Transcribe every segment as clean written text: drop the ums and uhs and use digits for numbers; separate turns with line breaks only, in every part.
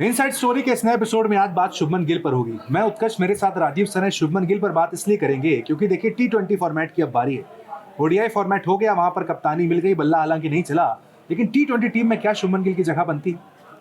Inside story के इस नए एपिसोड में आज बात शुभमन गिल पर होगी। मैं उत्कर्ष, मेरे साथ राजीव सर हैं। शुभमन गिल पर बात इसलिए करेंगे क्योंकि देखिए T20 फॉर्मेट की अब बारी है। ओडीआई फॉर्मेट हो गया, वहां पर कप्तानी मिल गई, बल्ला हालांकि नहीं चला, लेकिन T20 टीम में क्या शुभमन गिल की जगह बनती?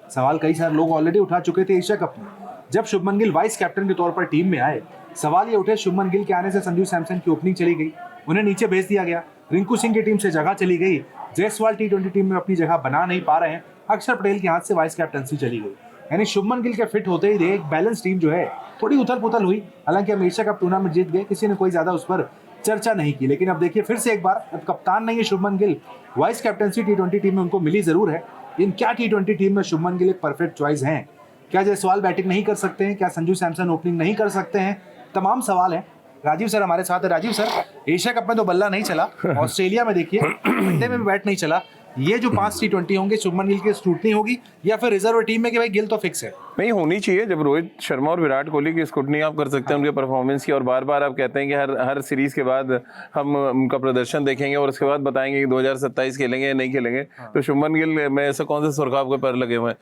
सवाल कई सारे लोग ऑलरेडी उठा चुके थे एशिया कप में, जब शुभमन गिल वाइस कैप्टन के तौर पर टीम में आए। सवाल ये उठे, शुभमन गिल के आने से संजू सैमसन की ओपनिंग चली गई, उन्हें नीचे भेज दिया गया। रिंकू सिंह की टीम से जगह चली गई, जायसवाल T20 टीम में अपनी जगह बना नहीं पा रहे हैं, अक्षर पटेल के हाथ से वाइस कैप्टनसी चली गई। यानी शुभमन गिल के फिट होते ही एक बैलेंस टीम जो है थोड़ी उथल पुथल हुई। हालांकि हम एशिया कप टूर्नामेंट जीत गए, किसी ने कोई ज्यादा उस पर चर्चा नहीं की। लेकिन अब देखिए फिर से एक बार, अब कप्तान नहीं है Shubman Gill, vice captaincy T20 team में उनको मिली जरूर है। इन क्या T20 टीम में शुभमन गिल एक परफेक्ट चॉइस है? क्या जायसवाल बैटिंग नहीं कर सकते हैं? क्या संजू सैमसन ओपनिंग नहीं कर सकते हैं? तमाम सवाल हैं। राजीव सर हमारे साथ है। राजीव सर, एशिया कप में तो बल्ला नहीं चला, ऑस्ट्रेलिया में देखिए वनडे में भी बैट नहीं चला। ये जो 5 T20 होंगे, शुभमन गिल की स्क्रूटनी होगी या फिर रिजर्व टीम में कि भाई गिल तो फिक्स है?
नहीं, होनी चाहिए। जब रोहित शर्मा और विराट कोहली की स्क्रूटनी आप कर सकते हैं उनके परफॉर्मेंस की, और बार बार आप कहते हैं कि हर सीरीज के बाद हम उनका प्रदर्शन देखेंगे और उसके बाद बताएंगे कि 2027 खेलेंगे या नहीं खेलेंगे। तो शुभमन गिल में ऐसा कौन सा सुरखाब के पर लगे हुए हैं?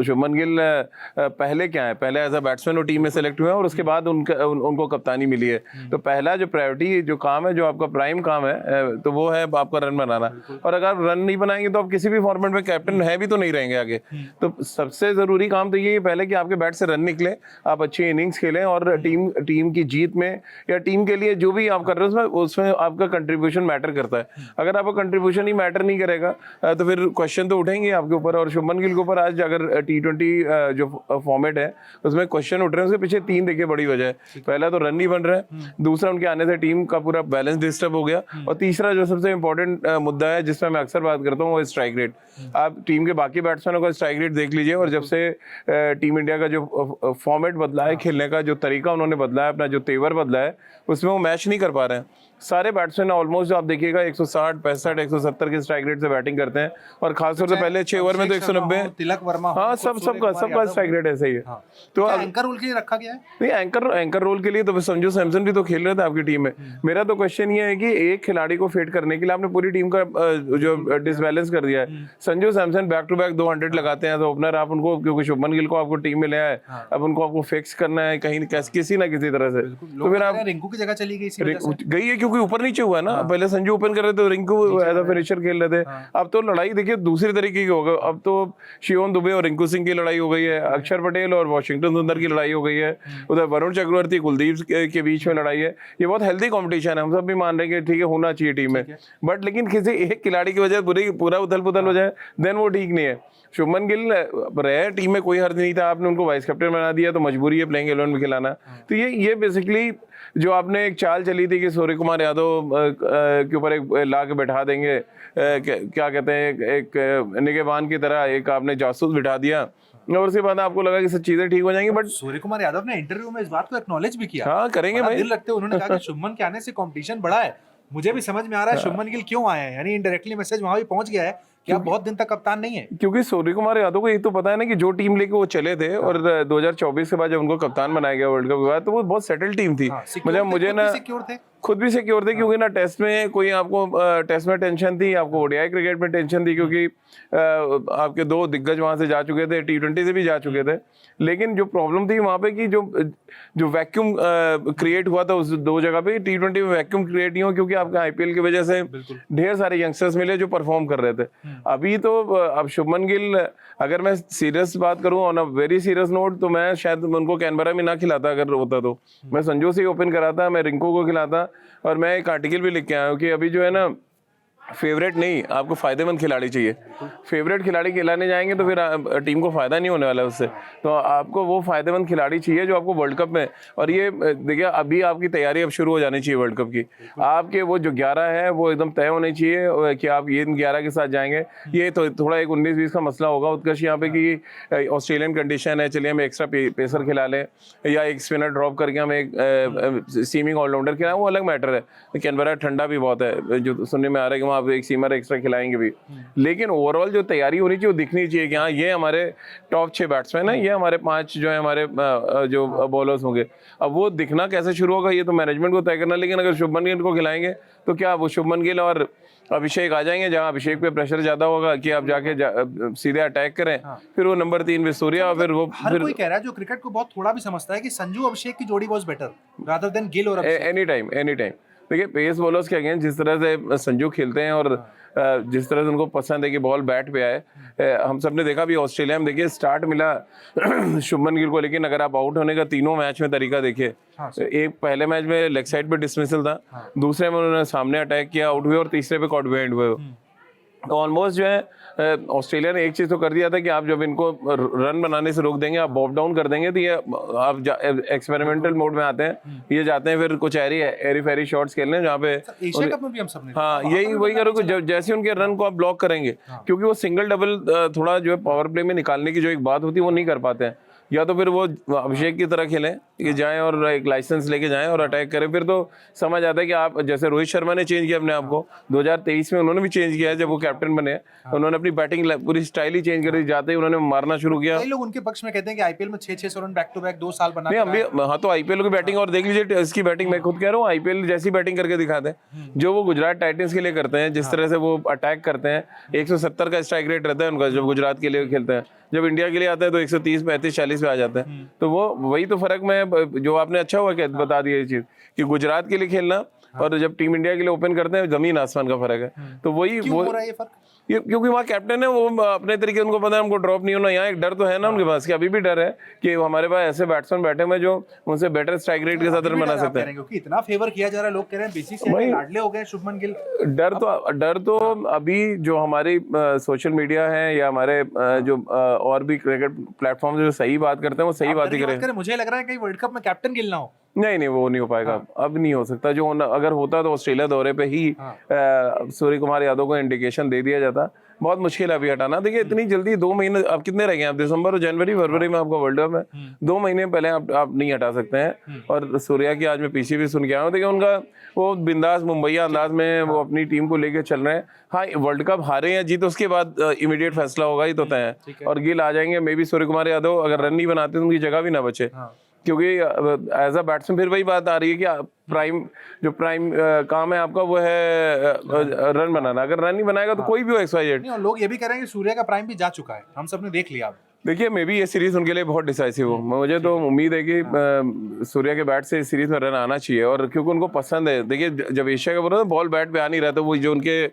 शुभमन गिल पहले क्या है, पहले एज अ बैट्समैन वो टीम में सेलेक्ट हुए हैं और उसके बाद उनको कप्तानी मिली है। तो पहला जो प्रायोरिटी जो काम है, जो आपका प्राइम काम है, तो वो है आपका रन बनाना। और अगर आप रन नहीं बनाएंगे तो आप किसी भी फॉर्मेट में कैप्टन है भी तो नहीं रहेंगे आगे। तो सबसे जरूरी काम तो ये पहले कि आपके बैट से रन निकले, आप अच्छी इनिंग्स खेलें और टीम की जीत में या टीम के लिए जो भी आप कर रहे हो उसमें आपका कंट्रीब्यूशन मैटर करता है। अगर आपका कंट्रीब्यूशन ही मैटर नहीं करेगा तो फिर क्वेश्चन तो उठेंगे आपके ऊपर। और शुभमन गिल के ऊपर आज अगर T20 जो फॉर्मेट है उसमें क्वेश्चन उठ रहे हैं, उसके पीछे 3 देखिए बड़ी वजह है। पहला तो रन नहीं बन रहा है, दूसरा उनके आने से टीम का पूरा बैलेंस डिस्टर्ब हो गया, और तीसरा जो सबसे इंपॉर्टेंट मुद्दा है जिसमें मैं अक्सर बात करता हूँ वो स्ट्राइक रेट। आप टीम के बाकी बैट्समैनों का स्ट्राइक रेट देख लीजिए, और जब से टीम इंडिया का जो फॉर्मेट बदला है, खेलने का जो तरीका उन्होंने बदला है, अपना जो तेवर बदला है, उसमें वो मैच नहीं कर पा रहे हैं। सारे बैट्समैन ऑलमोस्ट आप देखिएगा 160, 65, 170 के स्ट्राइक रेट से बैटिंग करते हैं, और खासतौर से पहले 6 ओवर में तो 190।
तिलक वर्मा,
हाँ, सबका स्ट्राइक रेट ऐसा ही है।
तो एंकर रोल के लिए रखा गया है?
नहीं, एंकर रोल के लिए तो संजू सैमसन भी तो खेल रहे थे आपकी टीम में। मेरा तो क्वेश्चन ये है कि एक खिलाड़ी को फिट करने के लिए आपने पूरी टीम का जो डिसबैलेंस कर दिया है। Sanju Samson back to back 200 लगाते हैं तो ओपनर आप उनको, क्योंकि शुभमन गिल को आपको टीम में ले आए, अब उनको आपको फिक्स करना है कहीं किसी ना किसी तरह से। तो फिर आप
रिंकू की जगह चली गई
गई है, क्योंकि ऊपर नीचे हुआ ना। पहले संजू ओपन कर रहे थे, रिंकू एज अ फिनिशर खेल रहे थे। अब तो लड़ाई देखिए दूसरी तरीके की हो गई। अब तो शिवम दुबे और रिंकू सिंह की लड़ाई हो गई है, अक्षर पटेल और वाशिंगटन सुंदर की लड़ाई हो गई है, उधर वरुण चक्रवर्ती कुलदीप के बीच में लड़ाई है। ये बहुत हेल्दी कंपटीशन है, हम सब भी मान रहे हैं कि ठीक है, होना चाहिए टीम में, बट लेकिन किसी एक खिलाड़ी की वजह पूरा उथल पुथल हो जाए देन वो ठीक नहीं है। शुभमन गिल रहे टीम में, कोई हर्ज नहीं था, आपने उनको वाइस कैप्टन बना दिया तो मजबूरी है प्लेइंग 11 में खिलाना। तो ये बेसिकली जो आपने एक चाल चली थी कि सूर्य कुमार यादव के ऊपर एक ला के बैठा देंगे, क्या कहते हैं, एक निगहबान की तरह एक आपने जासूस बिठा दिया, और उसके बाद आपको लगा कि सब चीजें ठीक हो जाएंगी। बट
सूर्य कुमार यादव ने इंटरव्यू में इस बात को एक्नॉलेज भी किया।
हाँ, करेंगे भाई,
दिल रखते उन्होंने कहा कि शुभमन के आने से कंपटीशन बढ़ा है। मुझे भी समझ में आ रहा है शुभमन गिल क्यों आए हैं, यानी इनडायरेक्टली मैसेज वहां भी पहुंच गया है कि आप बहुत दिन तक कप्तान नहीं है।
क्योंकि सूर्य कुमार यादव को ये तो पता है ना कि जो टीम लेके वो चले थे, और 2024 के बाद जब उनको कप्तान बनाया गया वर्ल्ड कप के बाद, तो वो बहुत सेटल टीम थी। मुझे ना खुद भी सिक्योर थे, क्योंकि ना टेस्ट में कोई आपको टेस्ट में टेंशन थी, आपको ओडीआई क्रिकेट में टेंशन थी, क्योंकि आपके 2 दिग्गज वहां से जा चुके थे, T20 से भी जा चुके थे। लेकिन जो प्रॉब्लम थी वहां पे कि जो वैक्यूम क्रिएट हुआ था उस 2 जगह पे, T20 में वैक्यूम क्रिएट नहीं हो, क्योंकि आपका आईपीएल की वजह से ढेर सारे यंगस्टर्स मिले जो परफॉर्म कर रहे थे। अभी तो अब शुभमन गिल, अगर मैं सीरियस बात करूं on a very serious note, तो मैं शायद उनको कैनबरा में ना खिलाता। अगर होता तो मैं संजू से ही ओपन कराता, मैं रिंकू को खिलाता। और मैं एक आर्टिकल भी लिख के आया हूँ कि अभी जो है ना, फेवरेट नहीं, आपको फायदेमंद खिलाड़ी चाहिए। फेवरेट खिलाड़ी खिलाने जाएंगे तो फिर टीम को फायदा नहीं होने वाला उससे। तो आपको वो फायदेमंद खिलाड़ी चाहिए जो आपको वर्ल्ड कप में, और ये देखिए अभी आपकी तैयारी अब शुरू हो जानी चाहिए वर्ल्ड कप की। आपके वो जो 11 है वो एकदम तय होने चाहिए कि आप ये 11 के साथ जाएंगे। ये तो थोड़ा एक 19-20 का मसला होगा उत्कर्ष यहाँ पे कि ऑस्ट्रेलियन कंडीशन है, चलिए हम एक्स्ट्रा पेसर खिला लें या एक स्पिनर ड्रॉप करके हम एक सीमिंग ऑलराउंडर खिलाएं, वो अलग मैटर है। कैनबरा ठंडा भी बहुत है, जो सुनने में आ रहा है कि आप एक सीमर एक्स्ट्रा खिलाएंगे भी, लेकिन ओवरऑल जो तैयारी होनी चाहिए वो दिखनी चाहिए कि हाँ ये हमारे टॉप 6 बैट्समैन है, ये हमारे 5 जो है हमारे जो बॉलर्स होंगे। अब वो दिखना कैसे शुरू होगा ये तो मैनेजमेंट को तय करना, लेकिन अगर शुभमन गिल को खिलाएंगे तो क्या वो शुभमन गिल और अभिषेक आ जाएंगे, जहां अभिषेक पे प्रेशर ज्यादा होगा कि आप जाके सीधे अटैक करें, फिर वो नंबर 3 पे सूर्या, फिर वो
हर कोई कह रहा है जो क्रिकेट को बहुत थोड़ा भी समझता है कि संजू अभिषेक की जोड़ी was better rather than Gill और अभिषेक।
एनी टाइम देखिए पेस बॉलर्स के अगेंस्ट जिस तरह से संजू खेलते हैं और जिस तरह से उनको पसंद है कि बॉल बैट पे आए, हम सब ने देखा भी ऑस्ट्रेलिया में, देखिए स्टार्ट मिला शुभमन गिल को, लेकिन अगर आप आउट होने का तीनों मैच में तरीका देखिए, एक पहले मैच में लेग साइड पे डिसमिसल था, दूसरे में उन्होंने सामने अटैक किया, आउट हुए, और तीसरे पे कॉट बिहाइंड हुए। तो ऑलमोस्ट जो है ऑस्ट्रेलिया ने एक चीज तो कर दिया था कि आप जब इनको रन बनाने से रोक देंगे, आप बॉब डाउन कर देंगे, तो ये आप एक्सपेरिमेंटल मोड में आते हैं, ये जाते हैं फिर कुछ एरी फेरी शॉट्स खेलने जहाँ पे
एशिया कप में भी हम सबने
हाँ यही वही करो, जैसे उनके रन को आप ब्लॉक करेंगे, क्योंकि वो सिंगल डबल थोड़ा जो है पावर प्ले में निकालने की जो एक बात होती है वो नहीं कर पाते हैं, या तो फिर वो अभिषेक की तरह खेलें कि जाएं और एक लाइसेंस लेके जाएं और अटैक करें, फिर तो समझ आता है कि आप जैसे रोहित शर्मा ने चेंज किया अपने आप को 2023 में, उन्होंने भी चेंज किया है जब वो कैप्टन बने, उन्होंने अपनी बैटिंग पूरी स्टाइल ही चेंज कर दी, जाते ही उन्होंने मारना शुरू किया।
कई लोग उनके पक्ष में कहते हैं कि आईपीएल में 600 रन बैक टू बैक 2 साल बना
नहीं हम भी, हाँ तो आईपीएल की बैटिंग और देख लीजिए इसकी बैटिंग, मैं खुद कह रहा हूँ आईपीएल जैसी बैटिंग करके दिखाते हैं जो वो गुजरात टाइटंस के लिए करते हैं, जिस तरह से वो अटैक करते हैं, 170 का स्ट्राइक रेट रहता है उनका जब गुजरात के लिए खेलते हैं, जब इंडिया के लिए आता है तो 130, 35, 40 पे आ जाता है। तो वो वही तो फर्क में जो आपने अच्छा हुआ क्या बता दिया ये चीज कि गुजरात के लिए खेलना और जब टीम इंडिया के लिए ओपन करते हैं जमीन आसमान का फर्क है। तो वही
क्यों हो रहा है ये फर्क?
क्योंकि वहाँ कैप्टन है, वो अपने तरीके उनको पता है हमको ड्रॉप नहीं होना, यहाँ एक डर तो है ना उनके पास कि अभी भी डर है कि हमारे पास ऐसे बैट्समैन बैठे हुए जो उनसे बेटर स्ट्राइक रेट के साथ रन बना सकते हैं,
क्योंकि इतना फेवर किया जा रहा है, लोग कह रहे हैं बीसीसीआई के लाडले हो गए शुभमन गिल।
डर तो अभी जो हमारी सोशल मीडिया है या हमारे जो और भी क्रिकेट प्लेटफॉर्म जो सही बात करते हैं वो सही बात ही करें।
मुझे लग रहा है कहीं वर्ल्ड कप में कैप्टन गिल ना हो।
नहीं वो नहीं हो पाएगा, अब नहीं हो सकता, जो अगर होता तो ऑस्ट्रेलिया दौरे पे ही सूर्य कुमार यादव को इंडिकेशन दे दिया जाता, बहुत मुश्किल है अभी हटाना। देखिए इतनी जल्दी 2 महीने अब कितने रह गए आप, दिसंबर और जनवरी फरवरी में आपका वर्ल्ड कप है, 2 महीने पहले आप नहीं हटा सकते हैं। और सूर्या की आज मैं पीछे भी सुन के आया हूँ, देखिए उनका वो बिंदास मुंबईया अंदाज में वो अपनी टीम को लेकर चल रहे हैं। हाँ वर्ल्ड कप हारे या जीत उसके बाद इमीडिएट फैसला होगा ही तो तय है, और गिल आ जाएंगे, मे बी सूर्य कुमार यादव अगर रन नहीं बनाते तो उनकी जगह भी ना बचे, क्योंकि एज अ बैट्समैन फिर वही बात आ रही है कि प्राइम काम है आपका वो है रन बनाना, अगर रन नहीं बनाएगा तो कोई भी हो XYZ।
और लोग ये भी कह रहे हैं कि सूर्या का प्राइम भी जा चुका है, हम सबने देख लिया।
देखिए मे बी ये सीरीज उनके लिए बहुत डिसाइसिव हो, मुझे तो उम्मीद है कि सूर्या के बैट से इस सीरीज में रन आना चाहिए, और क्योंकि उनको पसंद है। देखिए जब एशिया का बोला बॉल बैट पे आ नहीं रहा था, वो जो उनके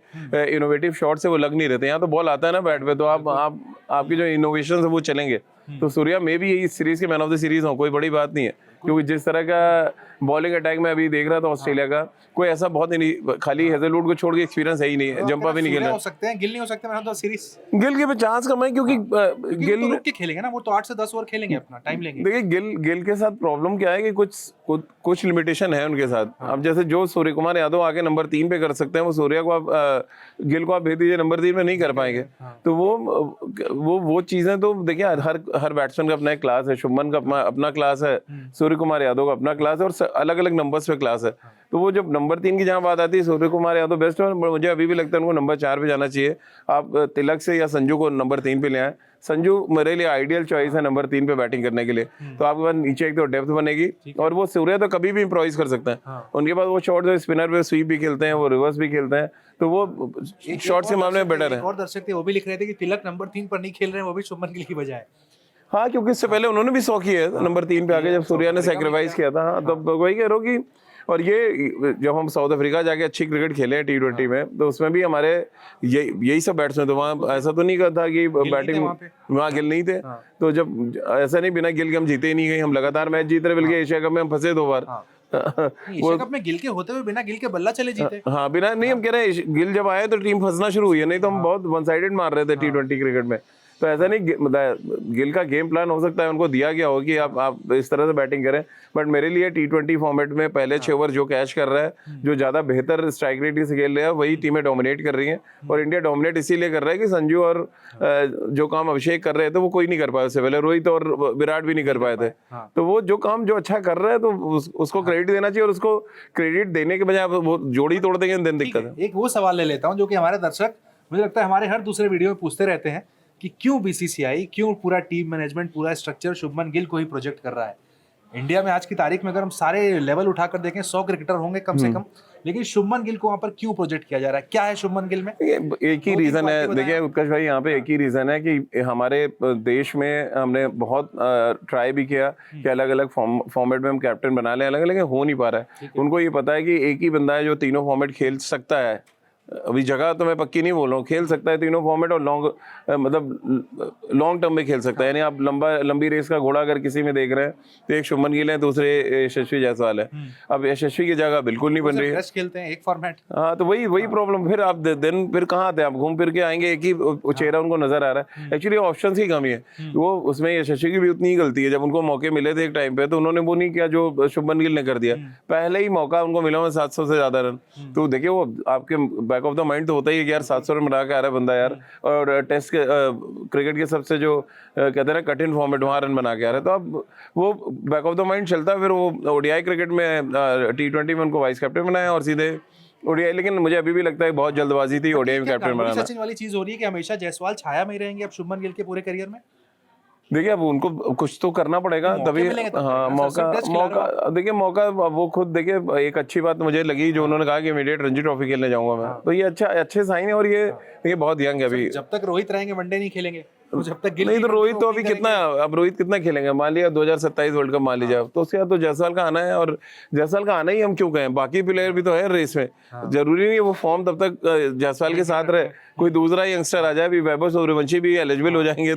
इनोवेटिव शॉट्स है वो लग नहीं रहते, यहाँ तो बॉल आता है ना बैट पे, तो आपकी जो इनोवेशन है वो चलेंगे। तो सूर्या मे भी इस सीरीज के मैन ऑफ द सीरीज हो, कोई बड़ी बात नहीं है, क्योंकि जिस तरह का बॉलिंग अटैक में अभी देख रहा था ऑस्ट्रेलिया का, कोई ऐसा बहुत ही नहीं, खाली हेजलवुड को छोड़ के एक्सपीरियंस है ही नहीं, जंपा भी नहीं खेलना
हो सकते हैं, गिल नहीं हो सकते man of the series.
Gill के पे चांस कम है, क्योंकि गिल
तो रुक के खेलेंगे ना, वो तो 8 से 10 ओवर खेलेंगे, अपना टाइम लेंगे।
देखिए गिल के साथ प्रॉब्लम क्या है कि कुछ लिमिटेशन है उनके साथ। अब जैसे जो सूर्य कुमार यादव आके नंबर 3 पे कर सकते हैं, वो सूर्या को आप गिल को आप भेज दीजिए नंबर 3 में नहीं कर पाएंगे। तो वो चीजें तो देखिए हर बैट्समैन का अपना एक क्लास है, शुभमन का अपना क्लास है, सूर्य कुमार यादव का अपना क्लास है, और अलग अलग नंबर्स पे क्लास है। तो वो जब नंबर 3 की जहां बात आती है, सूर्य कुमार यादव बेस्ट है, मुझे अभी भी लगता है उनको नंबर 4 पे जाना चाहिए। आप तिलक से या संजू को नंबर 3 पे ले आए, संजू मेरे लिए आइडियल चॉइस है नंबर 3 पे बैटिंग करने के लिए। तो आपके पास नीचे एक तो डेप्थ बनेगी, और वो सूर्य तो कभी भी इम्प्रोवाइज कर सकते हैं, उनके पास वो शॉट स्पिनर पे स्वीप भी खेलते हैं, वो रिवर्स भी खेलते हैं, तो वो शॉट्स के मामले में बेटर है।
और दर्शक थे वो भी लिख रहे थे कि तिलक नंबर 3 पर नहीं खेल रहे हैं, वो भी शुभमन गिल की बजाय।
हाँ क्योंकि इससे पहले उन्होंने भी 100 किए नंबर 3 पे आके, जब सूर्या ने सैक्रिफाइस किया था। हाँ तब वही कह रहा हूँ कि, और ये जब हम साउथ अफ्रीका जाके अच्छी क्रिकेट खेले हैं T20 में, तो उसमें भी हमारे यही सब बैट्समैन, तो वहाँ ऐसा तो नहीं था कि बैटिंग वहाँ गिल नहीं थे। तो जब ऐसा नहीं बिना गिल के हम जीते ही नहीं गए, हम लगातार मैच जीत रहे, बल्कि एशिया कप में हम फंसे 2 बार।
एशिया कप में गिल के होते हुए बिना गिल के बल्ला चले जीते।
हाँ बिना नहीं, हम कह रहे हैं गिल जब आए तो टीम फंसना शुरू हुई है, नहीं तो हम बहुत वन साइडेड मार रहे थे T20 क्रिकेट में। तो ऐसा नहीं गिल का गेम प्लान हो सकता है उनको दिया गया हो कि आप इस तरह से बैटिंग करें, बट मेरे लिए T20 फॉर्मेट में पहले 6 ओवर जो कैच कर रहा है, जो ज्यादा बेहतर स्ट्राइक रेट से खेल रहा है, वही टीमें डोमिनेट कर रही हैं। और इंडिया डोमिनेट इसीलिए कर रहा है कि संजू और जो काम अभिषेक कर रहे थे वो कोई नहीं कर पाया उससे पहले, रोहित और विराट भी नहीं कर पाए थे। तो वो जो काम जो अच्छा कर रहा है तो उसको क्रेडिट देना चाहिए, और उसको क्रेडिट देने के बजाय वो जोड़ी तोड़ देंगे दिन दिक्कत है।
एक वो सवाल ले लेता हूँ जो कि हमारे दर्शक मुझे लगता है हमारे हर दूसरे वीडियो में पूछते रहते हैं कि क्यों बीसीसीआई, क्यों पूरा टीम मैनेजमेंट, पूरा स्ट्रक्चर शुभमन गिल को ही प्रोजेक्ट कर रहा है। इंडिया में आज की तारीख में अगर हम सारे लेवल उठाकर देखें 100 क्रिकेटर होंगे कम से कम, लेकिन शुभमन गिल को वहां पर क्यों प्रोजेक्ट किया जा रहा है? क्या है शुभमन गिल में?
एक ही रीजन है, देखिए उत्कर्ष भाई, यहाँ पे एक ही रीजन है कि हमारे देश में हमने बहुत ट्राई भी किया कि अलग अलग फॉर्मेट में हम कैप्टन बना लें, अलग अलग हो नहीं पा रहा है। उनको ये पता है कि एक ही बंदा है जो तीनों फॉर्मेट खेल सकता है। अभी जगह तो मैं पक्की नहीं बोल रहा हूँ, खेल सकता है तीनों फॉर्मेट, और लॉन्ग टर्म में खेल सकता है। यानी आप लंबी रेस का घोड़ा अगर किसी में देख रहे हैं तो एक शुभमन गिल है, दूसरे यशस्वी जायसवाल है। अब यशस्वी की जगह बिल्कुल नहीं बन रही है,
खेलते हैं एक फॉर्मेट।
हाँ, तो वही प्रॉब्लम। फिर आप दिन फिर कहाँ आते हैं, आप घूम फिर के आएंगे, एक ही चेहरा उनको नजर आ रहा है। एक्चुअली ऑप्शंस की कमी है, वो उसमें यशस्वी की भी उतनी ही गलती है। जब उनको मौके मिले थे एक टाइम पे तो उन्होंने वो नहीं किया जो शुभमन गिल ने कर दिया। पहले ही मौका उनको मिला हुआ 700 से ज्यादा रन, तो देखिए वो आपके बैक ऑफ द माइंड तो होता ही है कि यार 700 रन बना के आ रहा है बंदा यार, और टेस्ट के क्रिकेट के सबसे जो कहते हैं ना कठिन फॉर्मेट, वहाँ रन बना के आ रहा है। तो अब वो बैक ऑफ द माइंड चलता है। फिर वो ओडीआई क्रिकेट में T20 में उनको वाइस कैप्टन बनाया और सीधे ओडीआई। लेकिन मुझे अभी भी लगता है बहुत जल्दबाजी थी ओडीआई में कैप्टन बनाना।
सचिन वाली चीज हो रही है कि हमेशा जायसवाल छाया में ही रहेंगे अब शुभमन गिल के पूरे करियर में।
देखिए अब उनको कुछ तो करना पड़ेगा तभी। हाँ, मौका देखिए, मौका वो खुद देखिए। एक अच्छी बात मुझे लगी जो उन्होंने कहा कि इमीडिएट रणजी ट्रॉफी खेलने जाऊंगा मैं, तो ये अच्छे साइन है। और ये देखिए बहुत यंग है अभी,
जब तक रोहित रहेंगे वनडे नहीं खेलेंगे, जब तक गिल
नहीं तो रोहित तो अभी कितना, अब रोहित कितना खेलेंगे, मान लिया 2027 वर्ल्ड कप मान लीजिए, तो उसके बाद तो जायसवाल का आना है। और जायसवाल का आना ही हम क्यों कहें, बाकी प्लेयर भी तो है रेस में। जरूरी नहीं है वो फॉर्म तब तक जायसवाल के साथ रहे, कोई दूसरा यंगस्टर आ जाए। अभी वैभव सूर्यवंशी भी एलिजिबल हो जाएंगे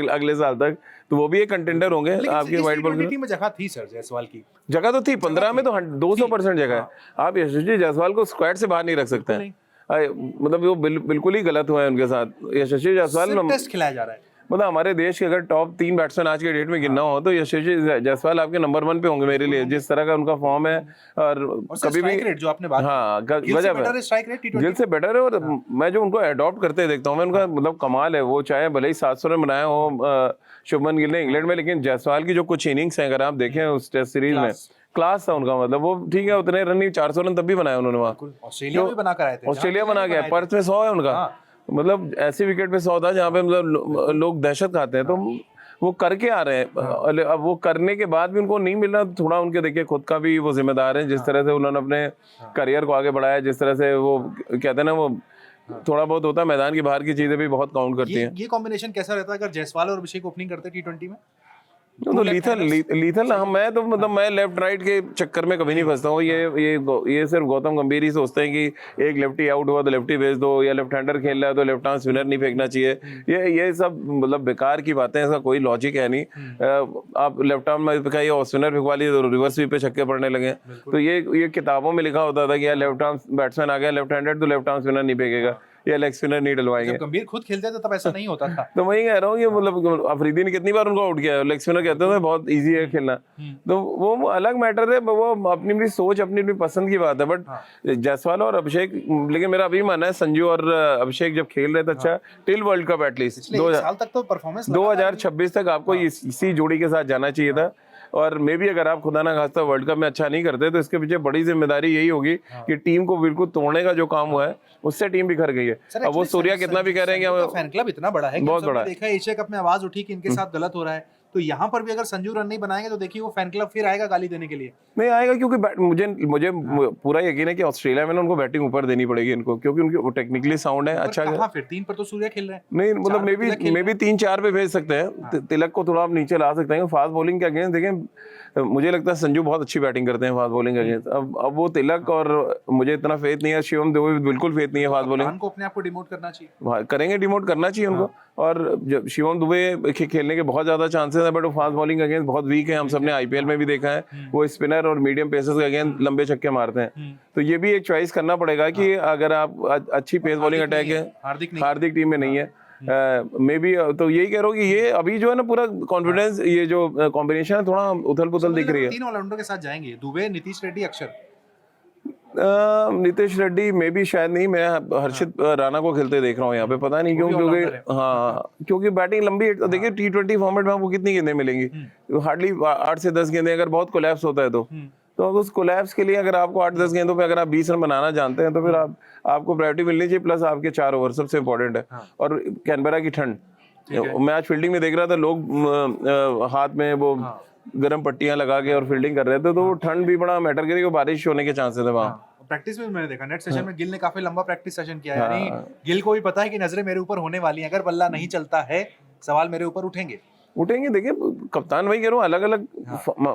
अगले साल तक, तो वो भी एक कंटेंडर होंगे आपके व्हाइट बॉल
टीम में। जगह थी सर जायसवाल की,
जगह तो थी 15 में तो 200% जगह है। आप यशस्वी जायसवाल को स्क्वाड से बाहर नहीं रख सकते हैं, मतलब वो बिल्कुल ही गलत हुआ है उनके साथ। यशस्वी जायसवाल
टेस्ट खिलाया जा रहा है,
मतलब हमारे देश के अगर टॉप 3 बैट्समैन आज के डेट में गिनना हो तो यशस्वी जायसवाल आपके नंबर 1 पे होंगे मेरे लिए, जिस तरह का उनका फॉर्म है। और कभी भी
जो आपने बात,
हाँ वजह
स्ट्राइक रेट
गिल से बेटर है। और मैं जो उनको अडॉप्ट करते देखता हूँ मैं, उनका मतलब कमाल है। वो चाहे भले ही 700 रन बनाए हो शुभमन गिल ने इंग्लैंड में, लेकिन जायसवाल की जो कुछ इनिंग्स हैं अगर आप देखें उस टेस्ट सीरीज में, क्लास था उनका। मतलब वो ठीक है उतने रन नहीं, 400 रन तब भी बनाए उन्होंने वहाँ।
ऑस्ट्रेलिया में बना कर आए थे,
ऑस्ट्रेलिया बना गया, पर्थ में 100 है उनका। मतलब ऐसी विकेट पे 100 था जहाँ पे मतलब लोग दहशत खाते हैं। तो वो करके आ रहे हैं। अब वो करने के बाद भी उनको नहीं मिल रहा, थोड़ा उनके देखिए खुद का भी वो जिम्मेदार है। जिस तरह से उन्होंने अपने करियर को आगे बढ़ाया, जिस तरह से वो कहते हैं ना, वो थोड़ा बहुत होता है मैदान की बाहर की चीजें भी बहुत काउंट करती हैं।
ये कॉम्बिनेशन कैसा रहता है अगर जायसवाल और अभिषेक ओपनिंग करते T20 में?
तो लीथल मैं तो मतलब मैं लेफ्ट राइट के चक्कर में कभी नहीं फंसता हूँ। ये सिर्फ गौतम गंभीर ही सोचते हैं कि एक लेफ्टी आउट हुआ तो लेफ्टी भेज दो, या लेफ्ट हैंडर खेल रहा है तो लेफ्ट आर्म स्पिनर नहीं फेंकना चाहिए। ये सब मतलब बेकार की बातें हैं, इसका कोई लॉजिक है नहीं। आप लेफ्ट आर्म में फेंकाइए और स्पिनर फेंकवा लिए तो रिवर्स स्वीप पे छक्के पड़ने लगे। तो ये किताबों में लिखा होता था कि यार लेफ्ट आर्म बैट्समैन आ गया लेफ्ट हैंडेड तो लेफ्ट आर्म स्पिनर नहीं फेंकेगा या लेग स्पिनर नहीं डलवाएंगे।
गंभीर खुद खेलते थे तब ऐसा नहीं होता था।
तो वही कह रहा हूँ, ये मतलब अफरीदी ने कितनी बार उनको आउट किया है। लेग स्पिनर कहते हैं बहुत इजी है खेलना, तो वो अलग मैटर है। वो अपनी अपनी सोच, अपनी अपनी पसंद की बात है। बट जायसवाल और अभिषेक, लेकिन मेरा अभी मानना है संजू और अभिषेक जब खेल रहे थे अच्छा, टिल वर्ल्ड कप एटलीस्ट
2 साल तक तो परफॉर्मेंस
2026 तक आपको इसी जोड़ी के साथ जाना चाहिए था। और मे भी अगर आप खुदा ना खास्ता वर्ल्ड कप में अच्छा नहीं करते तो इसके पीछे बड़ी जिम्मेदारी यही होगी कि टीम को बिल्कुल तोड़ने का जो काम हुआ है उससे टीम बिखर गई है। अब वो सूर्या कितना भी कह रहे हैं कि
फैन क्लब इतना बड़ा है,
बहुत बड़ा
देखा है एशिया कप में आवाज उठी कि इनके साथ गलत हो रहा है, तो यहाँ पर भी अगर संजू रन नहीं बनाएंगे तो देखिए वो फैन क्लब फिर आएगा गाली देने के लिए।
नहीं आएगा, क्योंकि मुझे पूरा यकीन है कि ऑस्ट्रेलिया में ना उनको बैटिंग ऊपर देनी पड़ेगी इनको, क्योंकि उनकी टेक्निकली साउंड है अच्छा।
कहाँ फिर 3 पर तो सूर्या खेल रहे हैं।
नहीं मतलब मे बी 3-4 पे भेज सकते हैं। तिलक को थोड़ा आप नीचे ला सकते हैं फास्ट बॉलिंग के अगेंस्ट। देखें मुझे लगता है संजू बहुत अच्छी बैटिंग करते हैं फास्ट बॉलिंग अगेंस्ट। अब वो तिलक और मुझे इतना फेथ नहीं है, शिवम दुबे बिल्कुल फेथ नहीं है फास्ट बॉलिंग
को अपने आप को डिमोट करना चाहिए,
करेंगे डिमोट करना चाहिए उनको। और जब शिवम दुबे खेलने के बहुत ज्यादा चांसेस है, बट वो फास्ट बॉलिंग अगेंस्ट बहुत वीक है। हम सबने आईपीएल में भी देखा है, वो स्पिनर और मीडियम पेसर्स के अगेंस्ट लंबे छक्के मारते हैं। तो ये भी एक चॉइस करना पड़ेगा कि अगर आप अच्छी पेस बॉलिंग अटैक है, हार्दिक टीम में नहीं है, मे बी तो यही कह रहा हूँ कि ये अभी जो है ना पूरा कॉन्फिडेंस, ये जो कॉम्बिनेशन है थोड़ा उथल पुथल दिख रही है।
3 ऑलराउंडर के साथ जाएंगे, दुबे, नीतीश रेड्डी, अक्षर।
नीतीश रेड्डी में भी शायद नहीं, मैं हर्षित राणा को खेलते देख रहा हूँ यहाँ पे, पता नहीं क्यों, क्योंकि हाँ क्योंकि बैटिंग लंबी है। देखिए T20 फॉर्मेट में आपको कितनी गेंदें मिलेंगी, हार्डली 8 से 10 गेंदें, अगर बहुत कोलैप्स होता है तो उस कोलैप्स के लिए अगर आपको 8-10 गेंदों पे अगर आप 20 रन बनाना जानते हैं तो फिर आपको प्रायोरिटी मिलनी चाहिए, प्लस आपके 4 ओवर सबसे इंपॉर्टेंट है। और कैनबरा की ठंड, मैं आज फील्डिंग में देख रहा था, लोग हाथ में वो गर्म पट्टियां लगा के और फील्डिंग कर रहे थे, तो ठंड भी बड़ा मैटर करेगी, बारिश होने के चांसेस है वहाँ।
प्रैक्टिस में मैंने देखा, नेट सेशन में गिल ने काफी लंबा प्रैक्टिस सेशन किया है, यानी गिल को भी पता है कि नजरें मेरे ऊपर होने वाली हैं, अगर बल्ला नहीं चलता है सवाल मेरे ऊपर उठेंगे।
देखिए कप्तान वही कह रहा हूँ, अलग अलग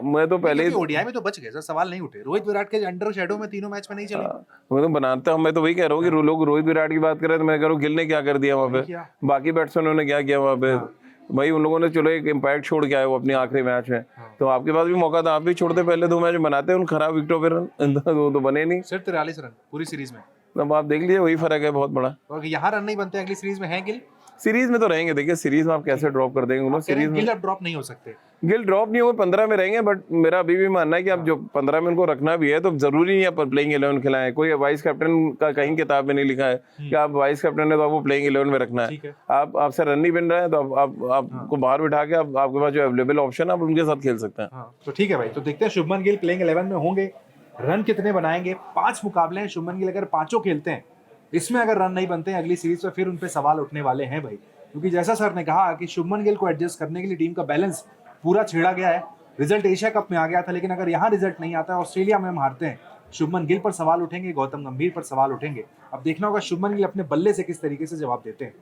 मैं तो पहले
ओडीआई में तो बच गए सर, सवाल नहीं उठे। रोहित विराट के अंडर शेडो में तीनों मैच में नहीं चले।
मैं तो बनाता हूँ, मैं तो वही कह रहा हूँ कि लोग रोहित विराट की बात कर रहे हैं, तो मैं कह रहा हूँ गिल ने क्या कर दिया वहाँ पे, बाकी बैट्समैनों ने क्या किया वहाँ पे। भाई उन लोगों ने चलो एक इम्पैक्ट छोड़ के आए वो अपने आखिरी मैच में, तो आपके पास भी मौका था, आप भी छोड़ते, पहले 2 मैच बनाते, उन खराब विकेटों पे रन तो बने नहीं,
सिर्फ 43 रन पूरी सीरीज में।
अब आप देख लीजिए, वही फर्क है बहुत बड़ा।
और यहाँ रन नहीं बनते, अगली सीरीज में है गिल।
सीरीज में तो रहेंगे, देखिए सीरीज में आप कैसे ड्रॉप कर देंगे उन्होंने, सीरीज में
गिल अब ड्रॉप नहीं हो सकते।
गिल ड्रॉप नहीं होंगे, 15 में रहेंगे, बट मेरा अभी भी मानना है कि आप जो 15 में उनको रखना भी है तो जरूरी नहीं है प्लेइंग 11 खिलाएं। कोई वाइस कैप्टन का कहीं किताब में नहीं लिखा है कि आप वाइस कैप्टन है तो आपको प्लेइंग 11 में रखना है। आपसे रन नहीं बन रहा है तो आपको बाहर बिठा के आपके पास जो अवेलेबल ऑप्शन है आप उनके साथ खेल सकते हैं।
तो ठीक है भाई, तो देखते हैं शुभमन गिल प्लेइंग 11 में होंगे, रन कितने बनाएंगे। 5 मुकाबले हैं, शुभमन गिल अगर 5 खेलते हैं, इसमें अगर रन नहीं बनते हैं अगली सीरीज में, फिर उन पे सवाल उठने वाले हैं भाई, क्योंकि जैसा सर ने कहा कि शुभमन गिल को एडजस्ट करने के लिए टीम का बैलेंस पूरा छेड़ा गया है। रिजल्ट एशिया कप में आ गया था, लेकिन अगर यहाँ रिजल्ट नहीं आता है, ऑस्ट्रेलिया में हम हारते हैं, शुभमन गिल पर सवाल उठेंगे, गौतम गंभीर पर सवाल उठेंगे। अब देखना होगा शुभमन गिल अपने बल्ले से किस तरीके से जवाब देते हैं।